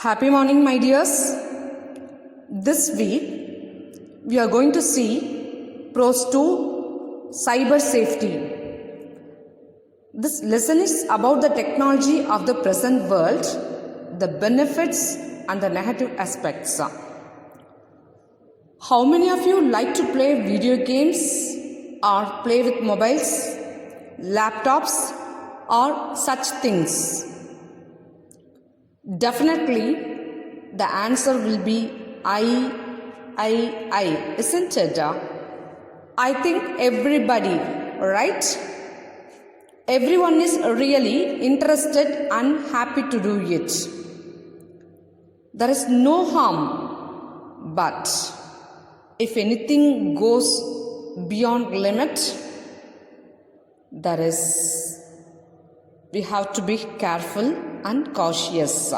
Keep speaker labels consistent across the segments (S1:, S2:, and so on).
S1: Happy morning, my dears. This week we are going to see Pros to Cyber Safety. This lesson is about the technology of the present world, the benefits and the negative aspects. How many of you like to play video games or play with mobiles, laptops or such things? Definitely, the answer will be I, isn't it? I think everybody, right? Everyone is really interested and happy to do it. There is no harm, but if anything goes beyond limit, we have to be careful and cautious.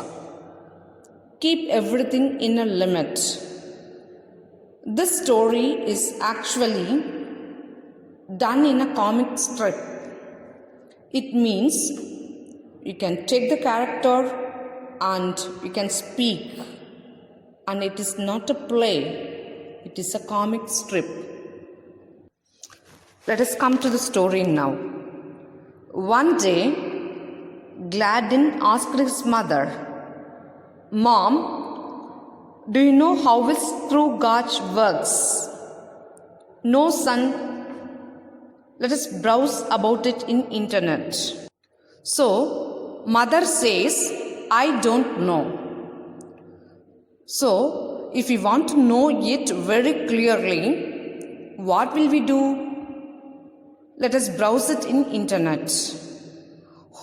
S1: Keep everything in a limit. This story is actually done in a comic strip. It means you can take the character and you can speak, and it is not a play, it is a comic strip. Let us come to the story now. One day, Gladden asked his mother, "Mom, do you know how a screw gauge works?" "No, son. Let us browse about it in internet." So, mother says, "I don't know." So, if we want to know it very clearly, what will we do? Let us browse it in internet.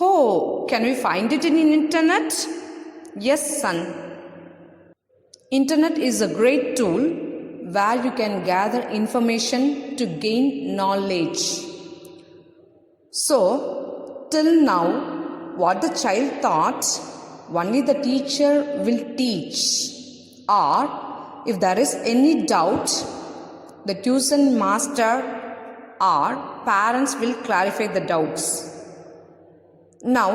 S1: Oh, can we find it in internet? Yes, son. Internet is a great tool where you can gather information to gain knowledge. So, till now, what the child thought, only the teacher will teach. Or, if there is any doubt, the tuition master or parents will clarify the doubts. Now,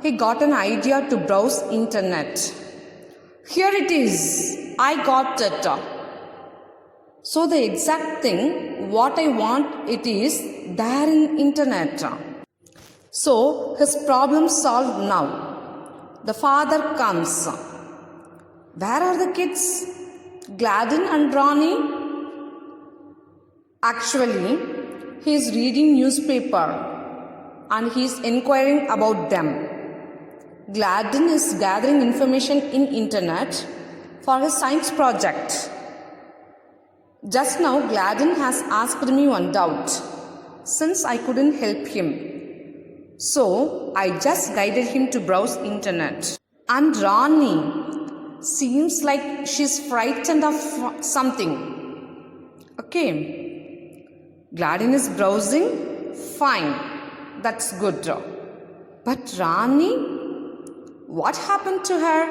S1: he got an idea to browse internet. Here it is. I got it. So the exact thing, what I want, it is there in internet. So his problem solved now. The father comes. Where are the kids? Gladden and Ronnie? Actually, he is reading newspaper and he is inquiring about them. Gladden is gathering information in internet for his science project. Just now, Gladden has asked me one doubt, since I couldn't help him. So, I just guided him to browse internet. And Ronnie seems like she's frightened of something. Okay. Gladden is browsing? Fine. That's good. But Rani, what happened to her?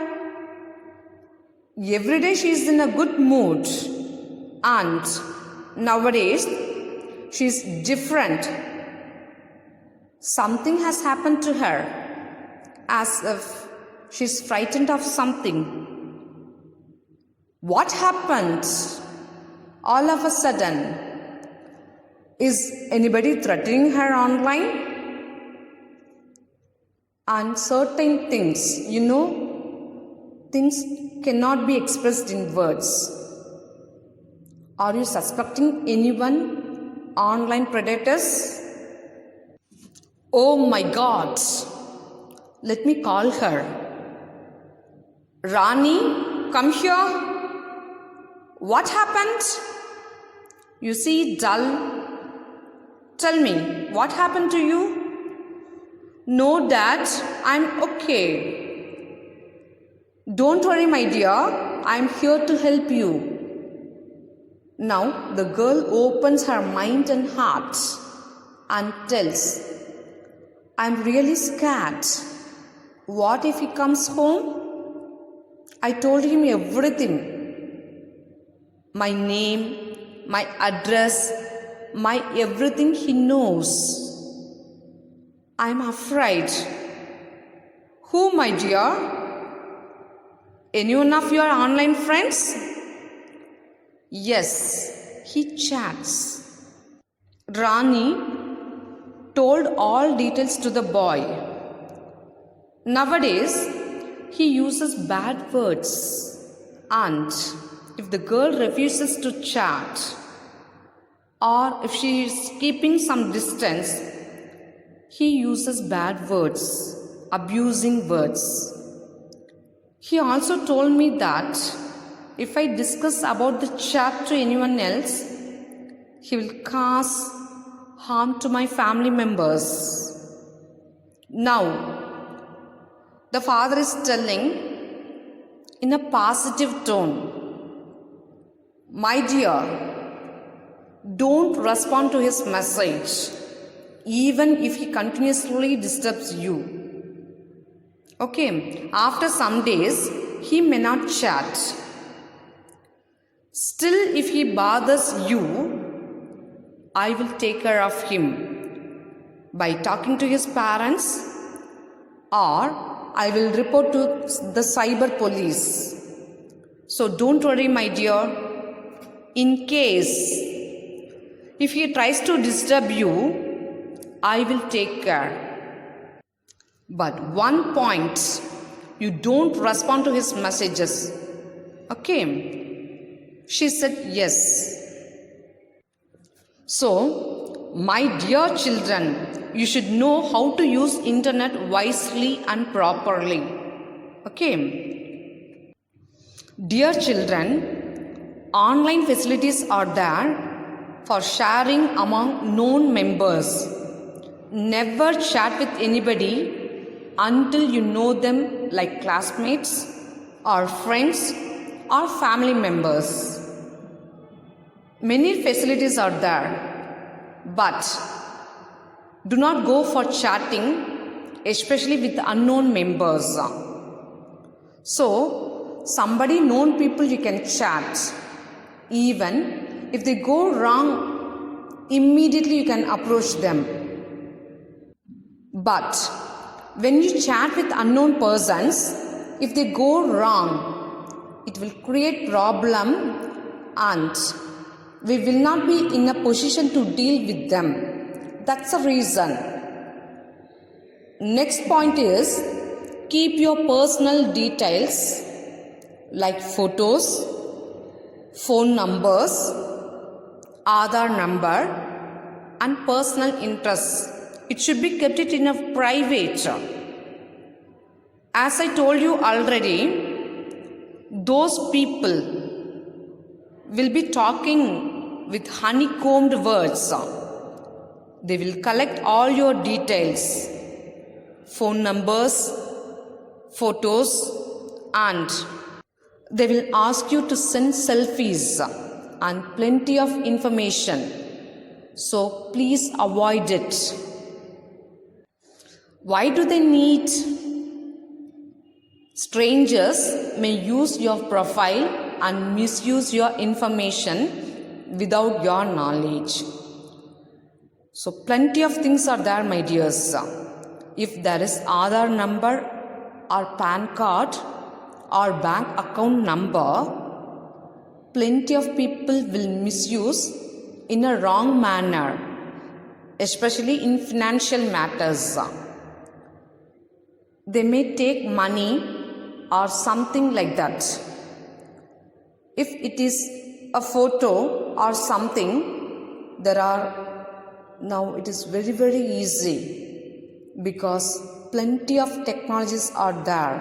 S1: Every day she is in a good mood. And nowadays she is different. Something has happened to her. As if she is frightened of something. What happened? All of a sudden, is anybody threatening her online? And certain things, things cannot be expressed in words. Are you suspecting anyone? Online predators? Oh my God! Let me call her. Rani, come here. What happened? You see dull. Tell me, what happened to you? No, Dad, I'm okay. Don't worry, my dear, I'm here to help you. Now, the girl opens her mind and heart and tells, I'm really scared. What if he comes home? I told him everything. My name, my address, my everything he knows. I'm afraid. Who, my dear? Any one of your online friends? Yes, he chats. Rani told all details to the boy. Nowadays, he uses bad words, and if the girl refuses to chat or if she is keeping some distance, he uses bad words, abusing words. He also told me that if I discuss about the chat to anyone else, he will cause harm to my family members. Now, the father is telling in a positive tone, my dear, don't respond to his message even if he continuously disturbs you. Okay, after some days, he may not chat. Still, if he bothers you, I will take care of him by talking to his parents, or I will report to the cyber police. So don't worry, my dear. In case if he tries to disturb you, I will take care. But one point, you don't respond to his messages. Okay? She said yes. So, my dear children, you should know how to use internet wisely and properly. Okay? Dear children, online facilities are there for sharing among known members. Never chat with anybody until you know them, like classmates or friends or family members. Many facilities are there, but do not go for chatting, especially with unknown members. So, somebody known people you can chat. Even if they go wrong, immediately you can approach them. But when you chat with unknown persons, if they go wrong, it will create problem and we will not be in a position to deal with them. That's the reason. Next point is, keep your personal details like photos, phone numbers, Aadhaar number and personal interests. It should be kept it in a private. As I told you already, those people will be talking with honeycombed words. They will collect all your details, phone numbers, photos, and they will ask you to send selfies and plenty of information. So please avoid it. Why do they need? Strangers may use your profile and misuse your information without your knowledge. So plenty of things are there, my dears. If there is Aadhaar number or PAN card or bank account number, plenty of people will misuse in a wrong manner, especially in financial matters. They may take money or something like that. If it is a photo or something, now it is very, very easy because plenty of technologies are there.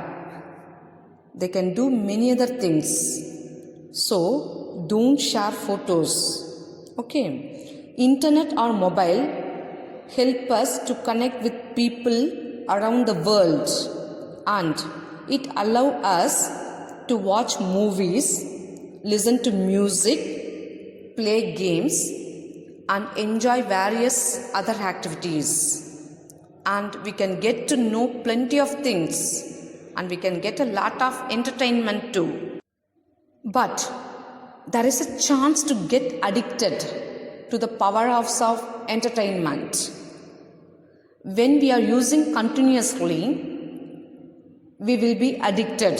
S1: They can do many other things. So, don't share photos. Okay. Internet or mobile help us to connect with people around the world, and it allows us to watch movies, listen to music, play games and enjoy various other activities. And we can get to know plenty of things and we can get a lot of entertainment too. But there is a chance to get addicted to the power of entertainment. When we are using continuously, we will be addicted.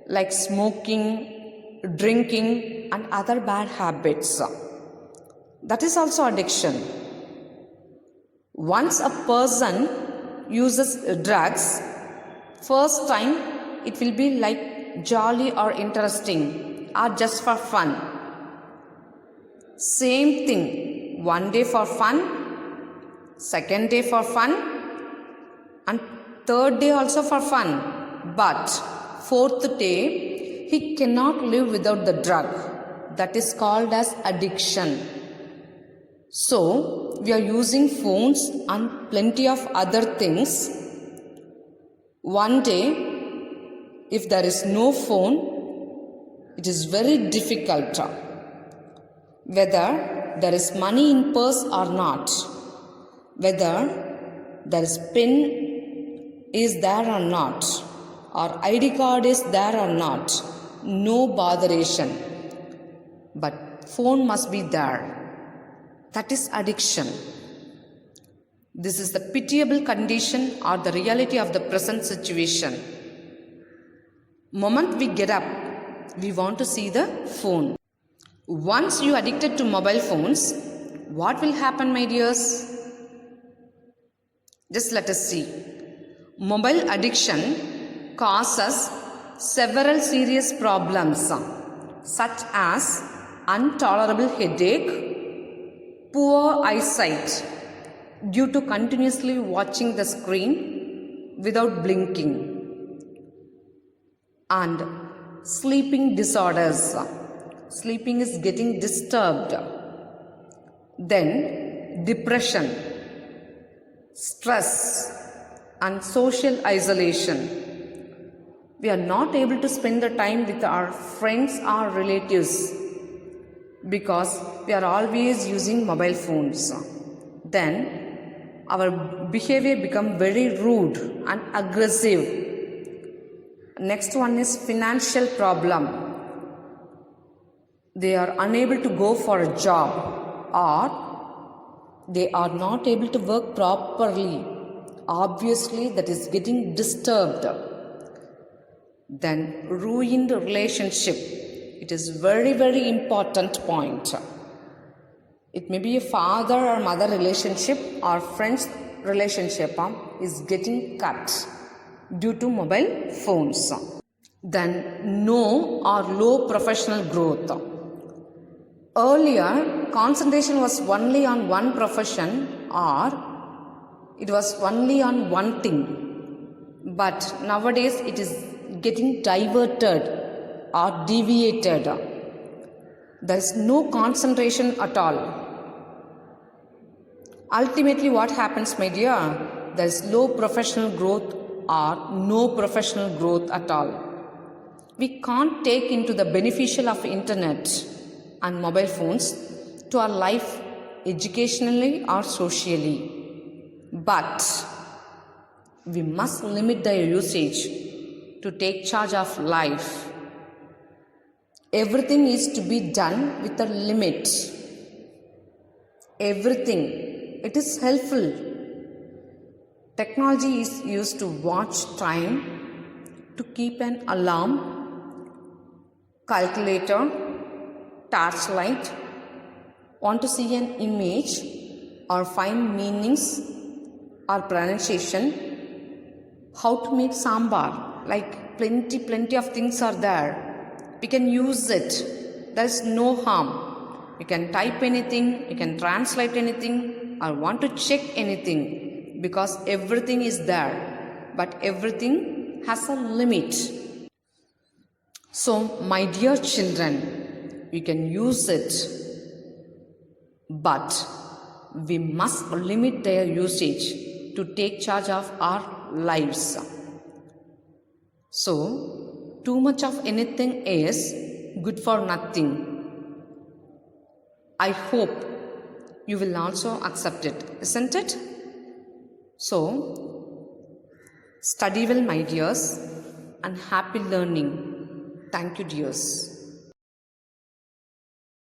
S1: like smoking, drinking, and other bad habits. That is also addiction. Once a person uses drugs, first time it will be like jolly or interesting or just for fun. Same thing, one day for fun, second day for fun, and third day also for fun. But fourth day, he cannot live without the drug. That is called as addiction. So, we are using phones and plenty of other things. One day, if there is no phone, it is very difficult. Whether there is money in purse or not, whether there is pen is there or not, or ID card is there or not, no botheration. But phone must be there. That is addiction. This is the pitiable condition or the reality of the present situation. Moment we get up, we want to see the phone. Once you are addicted to mobile phones, what will happen, my dears? Just let us see. Mobile addiction causes several serious problems such as intolerable headache, poor eyesight due to continuously watching the screen without blinking, and sleeping disorders. Sleeping is getting disturbed. Then depression, stress, and social isolation. We are not able to spend the time with our friends or relatives because we are always using mobile phones. Then our behavior becomes very rude and aggressive. Next one is financial problem. They are unable to go for a job or they are not able to work properly. Obviously, that is getting disturbed. Then ruined relationship. It is very, very important point. It may be a father or mother relationship or friends relationship is getting cut due to mobile phones. Then no or low professional growth. Earlier, concentration was only on one profession or it was only on one thing. But nowadays it is getting diverted or deviated. There is no concentration at all. Ultimately, what happens, my dear? There is low professional growth or no professional growth at all. We can't take into the beneficial of internet and mobile phones to our life educationally or socially. But we must limit their usage to take charge of life. Everything is to be done with a limit. Everything. It is helpful. Technology is used to watch time, to keep an alarm, calculator, torchlight, want to see an image or find meanings or pronunciation, how to make sambar, like plenty of things are there. We can use it. There is no harm. You can type anything, you can translate anything or want to check anything because everything is there. But everything has a limit. So, my dear children, we can use it, but we must limit their usage to take charge of our lives. So, too much of anything is good for nothing. I hope you will also accept it, isn't it? So, study well, my dears, and happy learning. Thank you, dears.